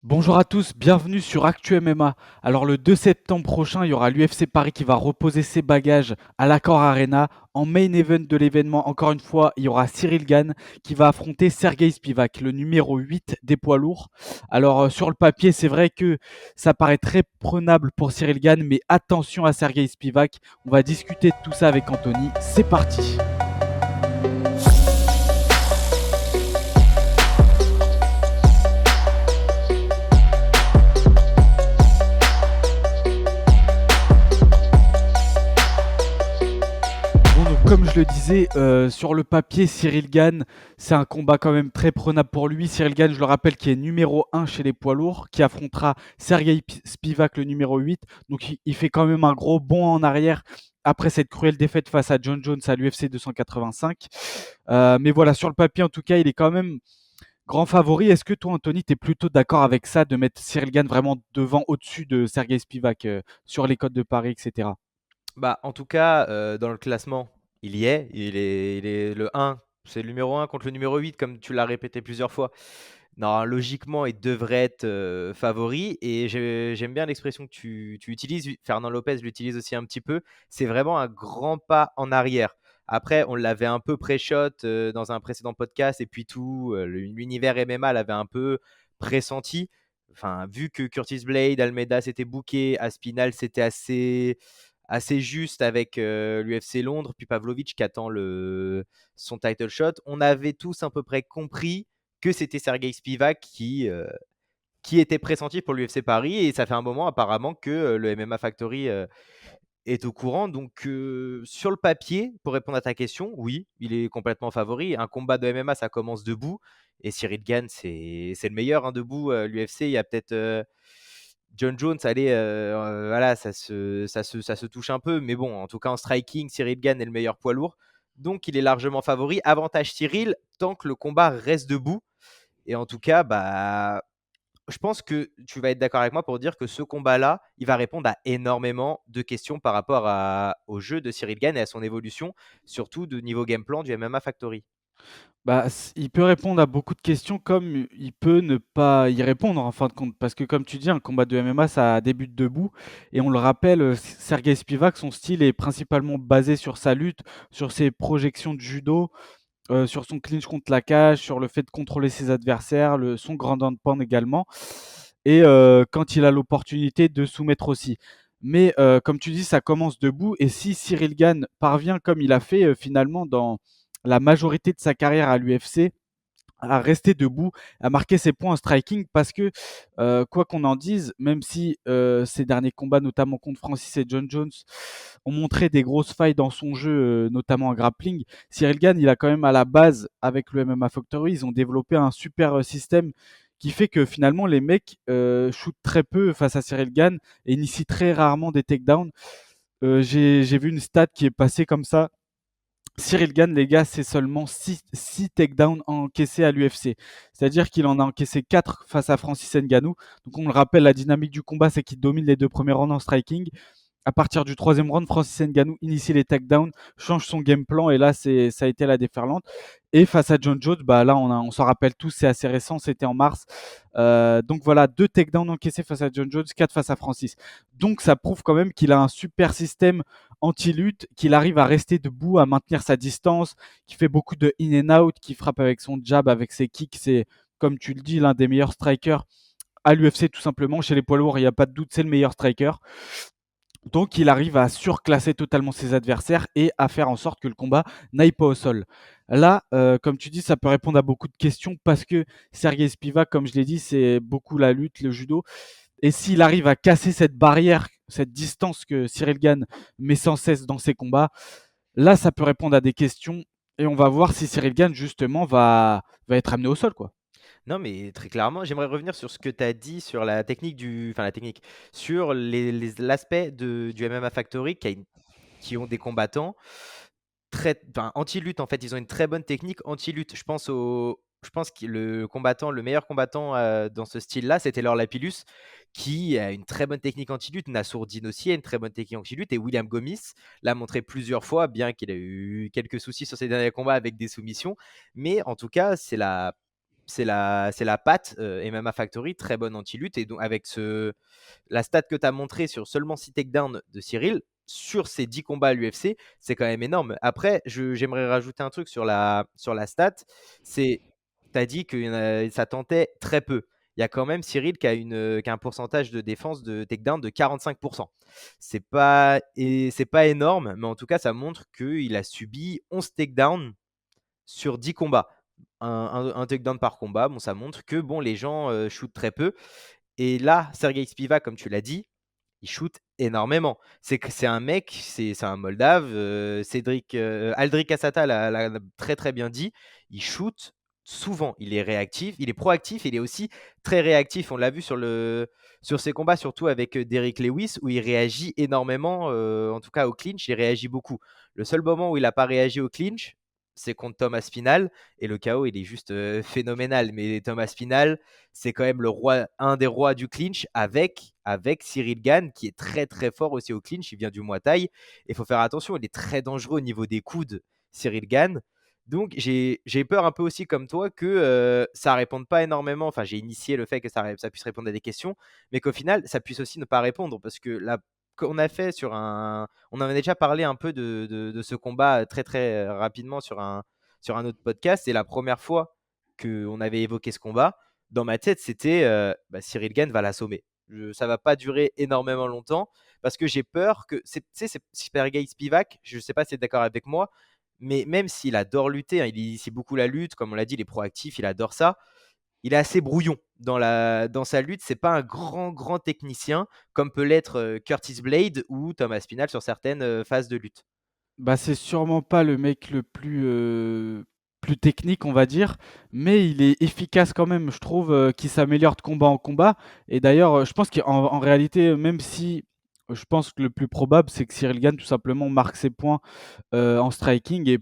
Bonjour à tous, bienvenue sur Actu MMA. Alors le 2 septembre prochain, il y aura l'UFC Paris qui va reposer ses bagages à l'Accor Arena. En main event de l'événement, encore une fois, il y aura Cyril Gane qui va affronter Sergei Spivak, le numéro 8 des poids lourds. Alors sur le papier, c'est vrai que ça paraît très prenable pour Cyril Gane, mais attention à Sergei Spivak. On va discuter de tout ça avec Anthony. C'est parti. Bon, donc, comme je le disais, sur le papier, Cyril Gane, c'est un combat quand même très prenable pour lui. Cyril Gane, je le rappelle, qui est numéro 1 chez les poids lourds, qui affrontera Sergei Spivak, le numéro 8. Donc il fait quand même un gros bond en arrière après cette cruelle défaite face à John Jones à l'UFC 285. Mais voilà, sur le papier, en tout cas, il est quand même grand favori. Est-ce que toi, Anthony, tu es plutôt d'accord avec ça, de mettre Cyril Gane vraiment devant, au-dessus de Sergei Spivak sur les codes de Paris, etc. Bah, en tout cas, dans le classement, il y est. Il est le 1, c'est le numéro 1 contre le numéro 8, comme tu l'as répété plusieurs fois. Non, logiquement, il devrait être favori. Et j'aime bien l'expression que tu utilises. Fernand Lopez l'utilise aussi un petit peu. C'est vraiment un grand pas en arrière. Après, on l'avait un peu pré-shot dans un précédent podcast. Et puis tout, l'univers MMA l'avait un peu pressenti. Enfin, vu que Curtis Blade, Almeida s'était booké, Aspinal c'était assez juste avec l'UFC Londres, puis Pavlovich qui attend son title shot. On avait tous à peu près compris que c'était Sergei Spivak qui était pressenti pour l'UFC Paris, et ça fait un moment apparemment que le MMA Factory est au courant. Donc sur le papier, pour répondre à ta question, oui, il est complètement favori. Un combat de MMA, ça commence debout, et Cyril Gane, c'est le meilleur hein, debout. L'UFC, il y a peut-être John Jones, allez, voilà, ça se touche un peu, mais bon, en tout cas en striking, Cyril Gane est le meilleur poids lourd, donc il est largement favori. Avantage Cyril, tant que le combat reste debout. Et en tout cas, bah, je pense que tu vas être d'accord avec moi pour dire que ce combat-là, il va répondre à énormément de questions par rapport au jeu de Cyril Gane et à son évolution, surtout de niveau game plan du MMA Factory. Bah, il peut répondre à beaucoup de questions comme il peut ne pas y répondre en fin de compte. Parce que comme tu dis, un combat de MMA, ça débute debout. Et on le rappelle, Sergei Spivak, son style est principalement basé sur sa lutte, sur ses projections de judo, sur son clinch contre la cage, sur le fait de contrôler ses adversaires, son grand hand pound également. Et quand il a l'opportunité de soumettre aussi. Mais comme tu dis, ça commence debout. Et si Cyril Gane parvient, comme il a fait finalement dans la majorité de sa carrière à l'UFC, à rester debout, à marquer ses points en striking, parce que quoi qu'on en dise, même si ses derniers combats, notamment contre Francis et John Jones, ont montré des grosses failles dans son jeu, notamment en grappling, Cyril Gane, il a quand même à la base, avec le MMA Factory, ils ont développé un super système qui fait que finalement les mecs shootent très peu face à Cyril Gane et initient très rarement des takedowns. J'ai vu une stat qui est passée comme ça. Cyril Gane, les gars, c'est seulement 6 takedowns encaissés à l'UFC. C'est-à-dire qu'il en a encaissé 4 face à Francis Ngannou. Donc on le rappelle, la dynamique du combat, c'est qu'il domine les deux premiers rounds en striking. À partir du troisième round, Francis Ngannou initie les takedowns, change son game plan et là, ça a été la déferlante. Et face à John Jones, bah là, on s'en rappelle tous, c'est assez récent, c'était en mars. Donc voilà, 2 takedowns encaissés face à John Jones, 4 face à Francis. Donc ça prouve quand même qu'il a un super système anti-lutte, qu'il arrive à rester debout, à maintenir sa distance, qui fait beaucoup de in and out, qui frappe avec son jab, avec ses kicks. C'est, comme tu le dis, l'un des meilleurs strikers à l'UFC tout simplement. Chez les poids lourds, il n'y a pas de doute, c'est le meilleur striker. Donc il arrive à surclasser totalement ses adversaires et à faire en sorte que le combat n'aille pas au sol. Là, comme tu dis, ça peut répondre à beaucoup de questions parce que Sergei Spivak, comme je l'ai dit, c'est beaucoup la lutte, le judo. Et s'il arrive à casser cette barrière, cette distance que Cyril Gane met sans cesse dans ses combats, là, ça peut répondre à des questions et on va voir si Cyril Gane, justement, va être amené au sol, quoi. Non, mais très clairement, j'aimerais revenir sur ce que tu as dit sur la technique enfin la technique, sur l'aspect du MMA Factory qui ont des combattants enfin, anti-lutte. En fait, ils ont une très bonne technique anti-lutte. Je pense que le meilleur combattant dans ce style-là, c'était Laure Lapillus, qui a une très bonne technique anti-lutte. Nassourdine aussi a une très bonne technique anti-lutte. Et William Gomis l'a montré plusieurs fois, bien qu'il ait eu quelques soucis sur ses derniers combats avec des soumissions. Mais en tout cas, c'est la patte MMA Factory, très bonne anti-lutte. Et donc, avec la stat que tu as montré sur seulement 6 takedowns de Cyril, sur ses 10 combats à l'UFC, c'est quand même énorme. Après, j'aimerais rajouter un truc sur la stat. Tu as dit que ça tentait très peu. Il y a quand même Cyril qui a un pourcentage de défense de takedown de 45%. C'est pas énorme, mais en tout cas, ça montre qu'il a subi 11 takedowns sur 10 combats. Un takedown par combat, bon, ça montre que bon, les gens shootent très peu. Et là, Sergei Spivak, comme tu l'as dit, il shoot énormément. C'est un mec, c'est un Moldave. Aldric Asata l'a très très bien dit. Il shoot souvent. Il est réactif, il est proactif, il est aussi très réactif. On l'a vu sur ses combats, surtout avec Derrick Lewis, où il réagit énormément. En tout cas, au clinch, il réagit beaucoup. Le seul moment où il n'a pas réagi au clinch, c'est contre Thomas Spinal. Et le KO, il est juste phénoménal. Mais Thomas Spinal, c'est quand même un des rois du clinch avec Cyril Gane, qui est très très fort aussi au clinch. Il vient du Muay Thai. Il faut faire attention, il est très dangereux au niveau des coudes, Cyril Gane. Donc j'ai peur un peu aussi comme toi que ça réponde pas énormément. Enfin, j'ai initié le fait que ça puisse répondre à des questions, mais qu'au final, ça puisse aussi ne pas répondre. Parce que là, on a fait on en a déjà parlé un peu de ce combat très très rapidement sur un autre podcast. C'est la première fois qu'on avait évoqué ce combat. Dans ma tête, c'était Cyril Gane va l'assommer. Ça va pas durer énormément longtemps parce que j'ai peur que c'est Sergei Spivak. Je sais pas si tu es d'accord avec moi, mais même s'il adore lutter, hein, il initie beaucoup la lutte, comme on l'a dit, il est proactif, il adore ça. Il est assez brouillon dans sa lutte. C'est pas un grand technicien comme peut l'être Curtis Blade ou Thomas Spinal sur certaines phases de lutte. Bah, c'est sûrement pas le mec le plus technique, on va dire, mais il est efficace quand même. Je trouve qu'il s'améliore de combat en combat. Et d'ailleurs, je pense qu'en réalité, même si je pense que le plus probable, c'est que Cyril Gane tout simplement marque ses points en striking et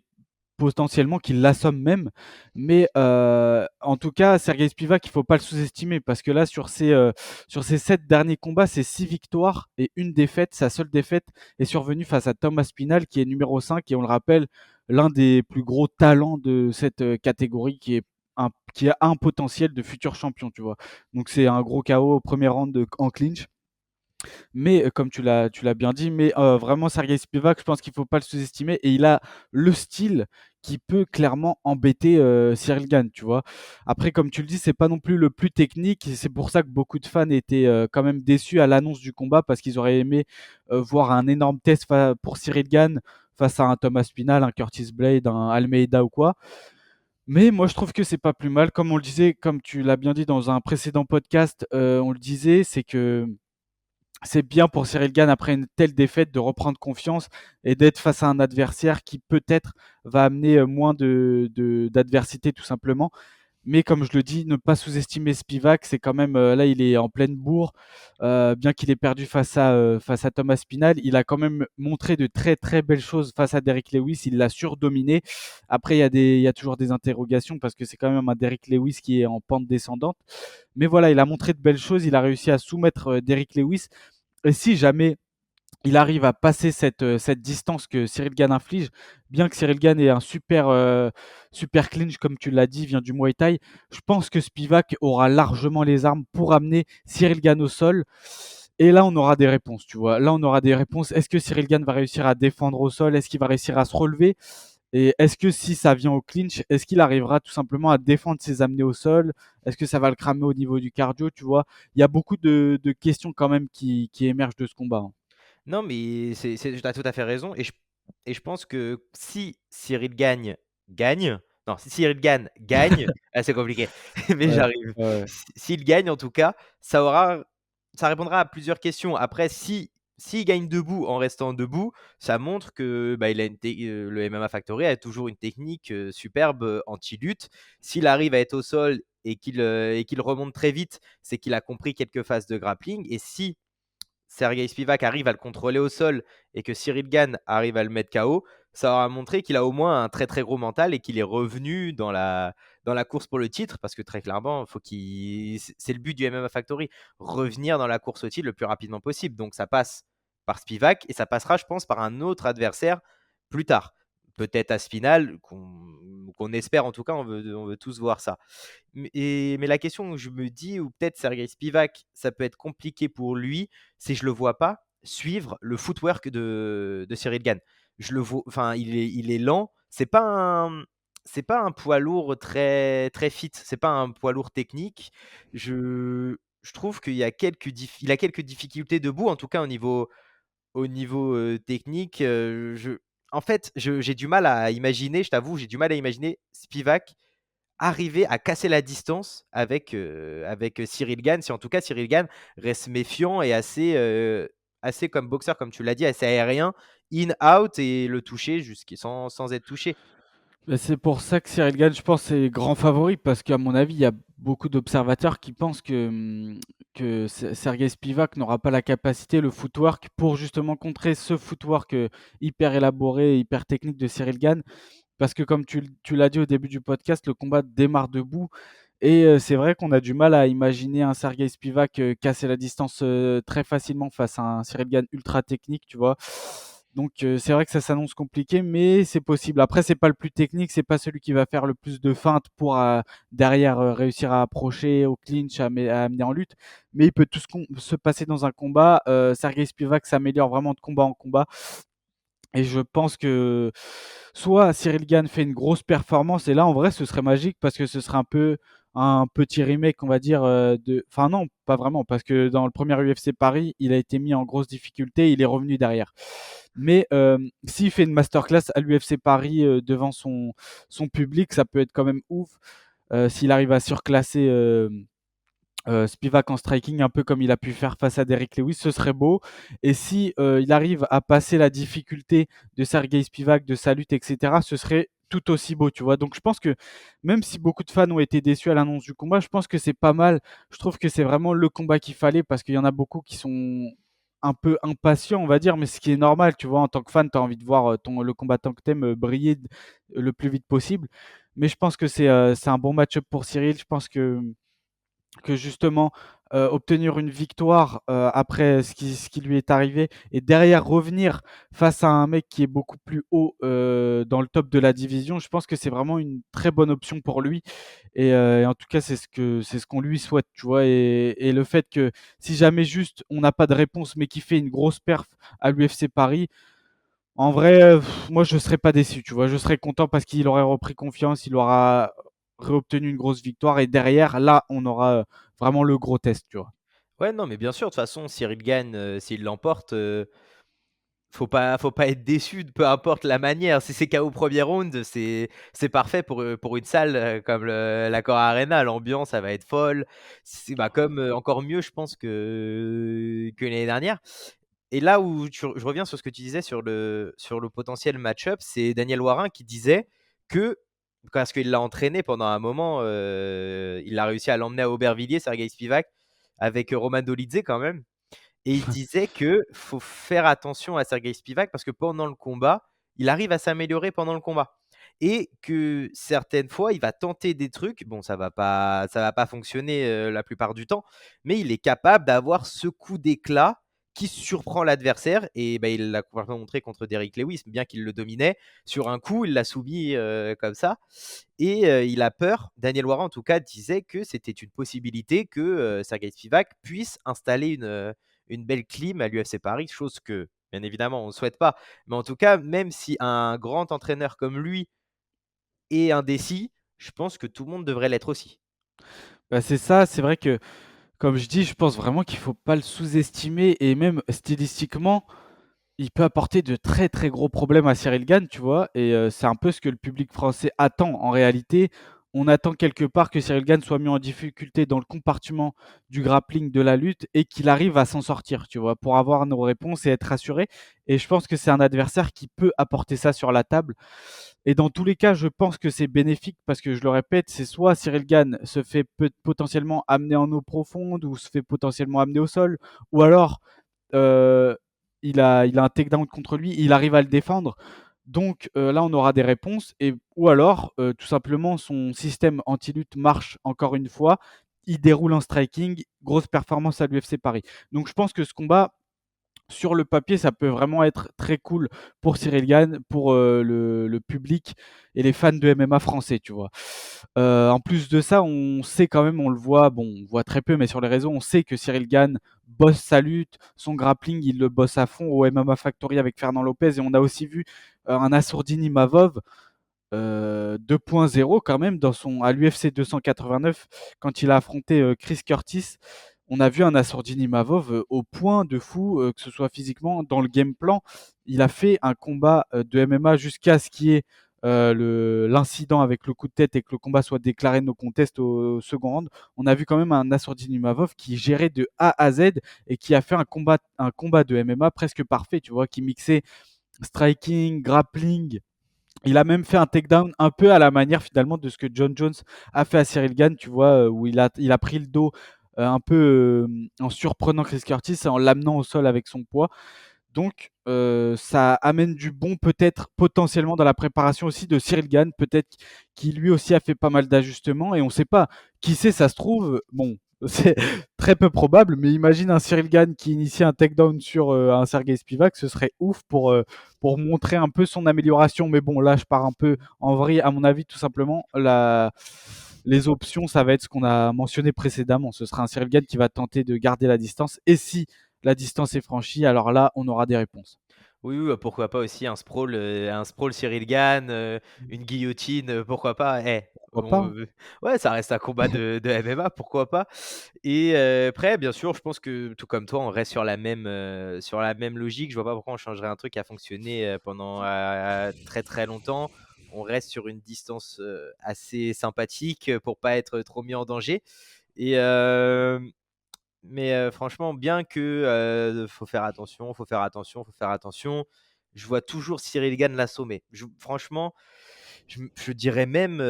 potentiellement qu'il l'assomme même. Mais en tout cas, Sergei Spivak, il ne faut pas le sous-estimer parce que là, sur ses 7 derniers combats, c'est 6 victoires et une défaite. Sa seule défaite est survenue face à Thomas Spinal, qui est numéro 5 et on le rappelle, l'un des plus gros talents de cette catégorie qui a un potentiel de futur champion, tu vois. Donc c'est un gros KO au premier round en clinch. Mais comme tu l'as bien dit, mais vraiment Sergei Spivak, je pense qu'il ne faut pas le sous-estimer et il a le style qui peut clairement embêter Cyril Gane, tu vois. Après, comme tu le dis, c'est pas non plus le plus technique. Et c'est pour ça que beaucoup de fans étaient quand même déçus à l'annonce du combat parce qu'ils auraient aimé voir un énorme test pour Cyril Gane face à un Thomas Spinal, un Curtis Blade, un Almeida ou quoi. Mais moi, je trouve que c'est pas plus mal. Comme on le disait, comme tu l'as bien dit dans un précédent podcast, on le disait, c'est que c'est bien pour Cyril Gane après une telle défaite de reprendre confiance et d'être face à un adversaire qui peut-être va amener moins d'adversité tout simplement. Mais comme je le dis, ne pas sous-estimer Spivak, c'est quand même là il est en pleine bourre. Bien qu'il ait perdu face à Thomas Spinal, il a quand même montré de très très belles choses face à Derrick Lewis. Il l'a surdominé. Après il y a toujours des interrogations parce que c'est quand même un Derrick Lewis qui est en pente descendante. Mais voilà, il a montré de belles choses. Il a réussi à soumettre Derrick Lewis. Et si jamais il arrive à passer cette distance que Cyril Gane inflige, bien que Cyril Gane ait un super clinch, comme tu l'as dit, vient du Muay Thai, je pense que Spivak aura largement les armes pour amener Cyril Gane au sol. Et là, on aura des réponses, tu vois. Là, on aura des réponses. Est-ce que Cyril Gane va réussir à défendre au sol? Est-ce qu'il va réussir à se relever? Et est-ce que si ça vient au clinch, est-ce qu'il arrivera tout simplement à défendre ses amenés au sol? Est-ce que ça va le cramer au niveau du cardio, tu vois? Il y a beaucoup de questions quand même qui émergent de ce combat, hein. Non, mais tu as tout à fait raison. Et je pense que si Cyril gagne, non, si Cyril gagne, ah, c'est compliqué, mais Ouais, j'arrive. ouais. S'il gagne, en tout cas, ça répondra à plusieurs questions. Après, s'il gagne debout en restant debout, ça montre que le MMA Factory a toujours une technique superbe anti-lutte. S'il arrive à être au sol et qu'il remonte très vite, c'est qu'il a compris quelques phases de grappling. Et si Sergei Spivak arrive à le contrôler au sol et que Cyril Gane arrive à le mettre KO, ça aura montré qu'il a au moins un très très gros mental et qu'il est revenu dans la course pour le titre parce que très clairement, c'est le but du MMA Factory, revenir dans la course au titre le plus rapidement possible. Donc ça passe par Spivak et ça passera, je pense, par un autre adversaire plus tard. Peut-être Aspinal, qu'on espère en tout cas, on veut tous voir ça. Mais la question où je me dis, ou peut-être Sergei Spivak, ça peut être compliqué pour lui, c'est je le vois pas suivre le footwork de Cyril Gane. Je le vois, enfin, il est lent. C'est pas un poids lourd très très fit. C'est pas un poids lourd technique. Je trouve il a quelques difficultés debout, en tout cas au niveau technique. En fait, j'ai du mal à imaginer, je t'avoue, j'ai du mal à imaginer Spivak arriver à casser la distance avec Cyril Gane, si en tout cas Cyril Gane reste méfiant et assez comme boxeur, comme tu l'as dit, assez aérien, in, out et le toucher sans être touché. Bah, c'est pour ça que Cyril Gane, je pense, c'est grand favori parce qu'à mon avis, il y a beaucoup d'observateurs qui pensent que Sergei Spivak n'aura pas la capacité, le footwork, pour justement contrer ce footwork hyper élaboré, hyper technique de Cyril Gane. Parce que comme tu l'as dit au début du podcast, le combat démarre debout. Et c'est vrai qu'on a du mal à imaginer un Sergei Spivak casser la distance très facilement face à un Cyril Gane ultra technique, tu vois. Donc c'est vrai que ça s'annonce compliqué, mais c'est possible. Après, c'est pas le plus technique, c'est pas celui qui va faire le plus de feintes pour derrière réussir à approcher au clinch, à amener en lutte. Mais il peut tout se passer dans un combat. Sergei Spivak s'améliore vraiment de combat en combat. Et je pense que soit Cyril Gane fait une grosse performance, et là en vrai ce serait magique parce que ce serait un peu un petit remake, on va dire, de. Enfin, non, pas vraiment, parce que dans le premier UFC Paris, il a été mis en grosse difficulté, il est revenu derrière. Mais s'il fait une masterclass à l'UFC Paris devant son public, ça peut être quand même ouf. S'il arrive à surclasser Spivak en striking, un peu comme il a pu faire face à Derrick Lewis, ce serait beau. Et si il arrive à passer la difficulté de Sergei Spivak, de sa lutte, etc., ce serait tout aussi beau, tu vois. Donc je pense que même si beaucoup de fans ont été déçus à l'annonce du combat, je pense que c'est pas mal. Je trouve que c'est vraiment le combat qu'il fallait parce qu'il y en a beaucoup qui sont un peu impatients, on va dire, mais ce qui est normal, tu vois, en tant que fan, tu as envie de voir le combattant que tu aimes briller le plus vite possible. Mais je pense que c'est un bon match-up pour Cyril. Je pense que justement obtenir une victoire après ce qui lui est arrivé et derrière revenir face à un mec qui est beaucoup plus haut dans le top de la division, je pense que c'est vraiment une très bonne option pour lui. Et en tout cas, c'est ce qu'on lui souhaite, tu vois. Et le fait que si jamais juste on n'a pas de réponse, mais qu'il fait une grosse perf à l'UFC Paris, en vrai, moi je serais pas déçu, tu vois. Je serais content parce qu'il aurait repris confiance, il aura réobtenu une grosse victoire et derrière, là, on aura vraiment le gros test, tu vois. Ouais, non, mais bien sûr, de toute façon, Cyril Gane, s'il l'emporte, faut pas être déçu, peu importe la manière. Si c'est KO au premier round, c'est parfait pour une salle comme l'Accor Arena. L'ambiance, ça va être folle. C'est bah, comme encore mieux, je pense, que l'année dernière. Et là où je reviens sur ce que tu disais sur le potentiel match-up, c'est Daniel Warin qui disait que, parce qu'il l'a entraîné pendant un moment, il a réussi à l'emmener à Aubervilliers, Sergei Spivak, avec Roman Dolidze quand même. Et il disait que faut faire attention à Sergei Spivak parce que pendant le combat, il arrive à s'améliorer pendant le combat. Et que certaines fois, il va tenter des trucs. Bon, ça va pas fonctionner la plupart du temps, mais il est capable d'avoir ce coup d'éclat qui surprend l'adversaire. Et bah, il l'a complètement montré contre Derrick Lewis, bien qu'il le dominait. Sur un coup, il l'a soumis comme ça. Et il a peur. Daniel Warren, en tout cas, disait que c'était une possibilité que Sergei Spivak puisse installer une belle clim à l'UFC Paris, chose que, bien évidemment, on ne souhaite pas. Mais en tout cas, même si un grand entraîneur comme lui est indécis, je pense que tout le monde devrait l'être aussi. Bah, c'est ça, c'est vrai que, comme je dis, je pense vraiment qu'il faut pas le sous-estimer et même stylistiquement, il peut apporter de très très gros problèmes à Cyril Gane, tu vois. Et c'est un peu ce que le public français attend en réalité. On attend quelque part que Cyril Gane soit mis en difficulté dans le compartiment du grappling de la lutte et qu'il arrive à s'en sortir, tu vois, pour avoir nos réponses et être rassuré. Et je pense que c'est un adversaire qui peut apporter ça sur la table. Et dans tous les cas, je pense que c'est bénéfique parce que je le répète, c'est soit Cyril Gane se fait potentiellement amener en eau profonde ou se fait potentiellement amener au sol, ou alors euh, il a un takedown contre lui, il arrive à le défendre. Donc là, on aura des réponses. Ou alors, tout simplement, son système anti-lutte marche encore une fois. Il déroule en striking, grosse performance à l'UFC Paris. Donc je pense que ce combat, sur le papier, ça peut vraiment être très cool pour Cyril Gann, pour le public et les fans de MMA français, tu vois. En plus de ça, on sait quand même, on le voit, bon, on voit très peu, mais sur les réseaux, on sait que Cyril Gann bosse sa lutte, son grappling, il le bosse à fond au MMA Factory avec Fernand Lopez. Et on a aussi vu un Assourdini Mavov 2.0 quand même à l'UFC 289 quand il a affronté Chris Curtis. On a vu un Assourdini Mavov au point de fou, que ce soit physiquement, dans le game plan. Il a fait un combat de MMA jusqu'à ce qu'il y ait l'incident avec le coup de tête et que le combat soit déclaré no contest au second round. On a vu quand même un Assourdini Mavov qui gérait de A à Z et qui a fait un combat de MMA presque parfait, tu vois, qui mixait striking, grappling. Il a même fait un takedown un peu à la manière finalement de ce que John Jones a fait à Cyril Gann, tu vois, où il a pris le dos un peu en surprenant Chris Curtis et en l'amenant au sol avec son poids. Donc, ça amène du bon peut-être potentiellement dans la préparation aussi de Cyril Gann, peut-être qui lui aussi a fait pas mal d'ajustements et on ne sait pas. Qui sait, ça se trouve, bon, c'est très peu probable, mais imagine un Cyril Gann qui initie un takedown sur un Sergei Spivak, ce serait ouf pour montrer un peu son amélioration. Mais bon, là, je pars un peu en vrai, à mon avis, tout simplement, les options, ça va être ce qu'on a mentionné précédemment. Ce sera un Cyril Gann qui va tenter de garder la distance. Et si la distance est franchie, alors là, on aura des réponses. Oui, oui, pourquoi pas aussi un sprawl Cyril Gann, une guillotine, pourquoi pas? Pourquoi pas, hein. Ouais, ça reste un combat de MMA, pourquoi pas? Et après, bien sûr, je pense que tout comme toi, on reste sur la même logique. Je vois pas pourquoi on changerait un truc qui a fonctionné, pendant, très, très longtemps. On reste sur une distance, assez sympathique, pour pas être trop mis en danger et mais franchement, bien que, faut faire attention, faut faire attention, faut faire attention. Je vois toujours Cyril Gane l'assommer. Franchement, je dirais même,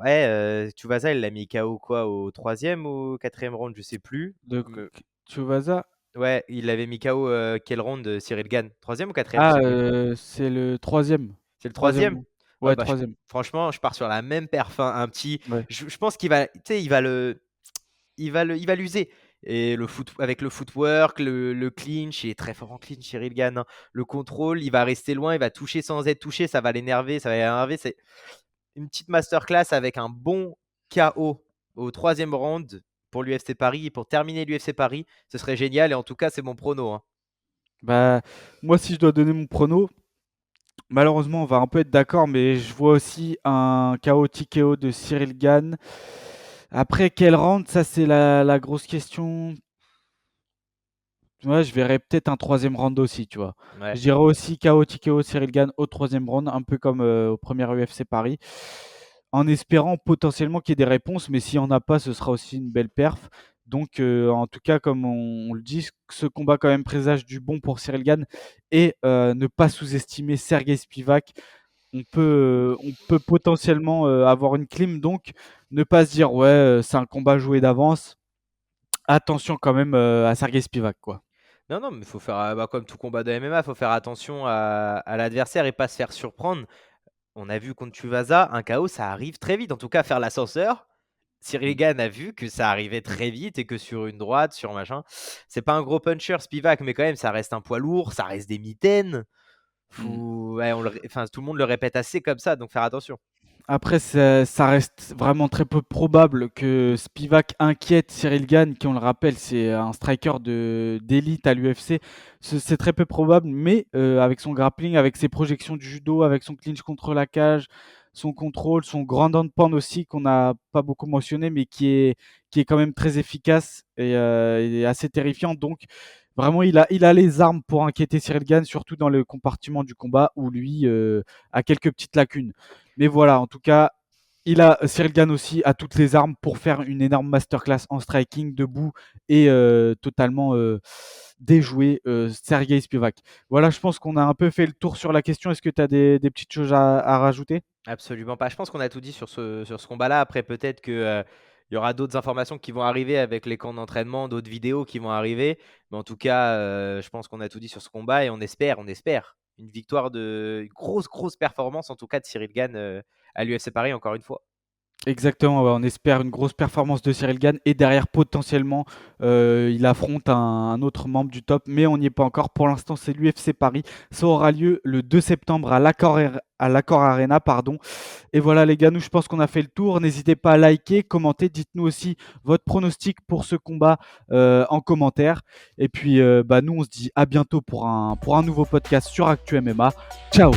ouais, Tuivasa, il l'a mis KO quoi? Au troisième ou au 4e round? Je sais plus. De Me Chuvasa. Ouais, il l'avait mis KO, quel round, Cyril Gane? 3e ou 4e? Je Ah, sais plus. c'est le troisième. C'est le Troisième troisième. round. Ouais, Ouais, bah, troisième. franchement, je pars sur la même perf, hein, un petit Ouais. je pense qu'il va tu sais, il va l'user et avec le footwork, le clinch, il est très fort en clinch, Cyril Gane, hein. Le contrôle, il va rester loin, il va toucher sans être touché, ça va l'énerver, ça va l'énerver. C'est une petite masterclass avec un bon KO au 3e round pour l'UFC Paris et pour terminer l'UFC Paris, ce serait génial et en tout cas, c'est mon prono, hein. Bah, moi, si je dois donner mon prono, malheureusement, on va un peu être d'accord, mais je vois aussi un KO TKO de Cyril Gann. Après, quel round? Ça, c'est la grosse question. Ouais, je verrais peut-être un troisième round aussi, tu vois. Ouais. Je dirais aussi KO TKO Cyril Gann au troisième round, un peu comme au premier UFC Paris, en espérant potentiellement qu'il y ait des réponses, mais s'il n'y en a pas, ce sera aussi une belle perf. Donc, en tout cas, comme on le dit, ce combat quand même présage du bon pour Cyril Gann et ne pas sous-estimer Sergei Spivak. On peut potentiellement avoir une clim, donc ne pas se dire ouais, c'est un combat joué d'avance. Attention quand même à Sergei Spivak, quoi. Non, non, mais il faut faire, bah, comme tout combat de MMA, il faut faire attention à l'adversaire et pas se faire surprendre. On a vu contre Tuivasa, un KO, ça arrive très vite. En tout cas, faire l'ascenseur, Cyril Mm. Gane a vu que ça arrivait très vite et que sur une droite, sur machin, c'est pas un gros puncher, Spivak, mais quand même, ça reste un poids lourd, ça reste des mitaines. Mm. Ouais, enfin, tout le monde le répète assez comme ça, donc faire attention. Après, ça reste vraiment très peu probable que Spivak inquiète Cyril Gane, qui, on le rappelle, c'est un striker d'élite à l'UFC. C'est très peu probable, mais avec son grappling, avec ses projections du judo, avec son clinch contre la cage, son contrôle, son grand hand aussi, qu'on n'a pas beaucoup mentionné, mais qui est quand même très efficace et assez terrifiant. Donc, vraiment, il a les armes pour inquiéter Cyril Gane, surtout dans le compartiment du combat où lui a quelques petites lacunes. Mais voilà, en tout cas, Cyril Gann aussi a toutes les armes pour faire une énorme masterclass en striking, debout et totalement déjouer Sergei Spivak. Voilà, je pense qu'on a un peu fait le tour sur la question. Est-ce que tu as des petites choses à rajouter? Absolument pas. Je pense qu'on a tout dit sur ce combat-là. Après, peut-être que, il y aura d'autres informations qui vont arriver avec les camps d'entraînement, d'autres vidéos qui vont arriver. Mais en tout cas, je pense qu'on a tout dit sur ce combat et on espère une grosse, grosse performance en tout cas de Cyril Gane, à l'UFC Paris encore une fois. Exactement, ouais, on espère une grosse performance de Cyril Gane et derrière potentiellement il affronte un autre membre du top, mais on n'y est pas encore. Pour l'instant, c'est l'UFC Paris. Ça aura lieu le 2 septembre à l'Accor Arena, pardon. Et voilà les gars, nous je pense qu'on a fait le tour. N'hésitez pas à liker, commenter, dites-nous aussi votre pronostic pour ce combat en commentaire. Et puis bah, nous on se dit à bientôt pour un nouveau podcast sur Actu MMA. Ciao.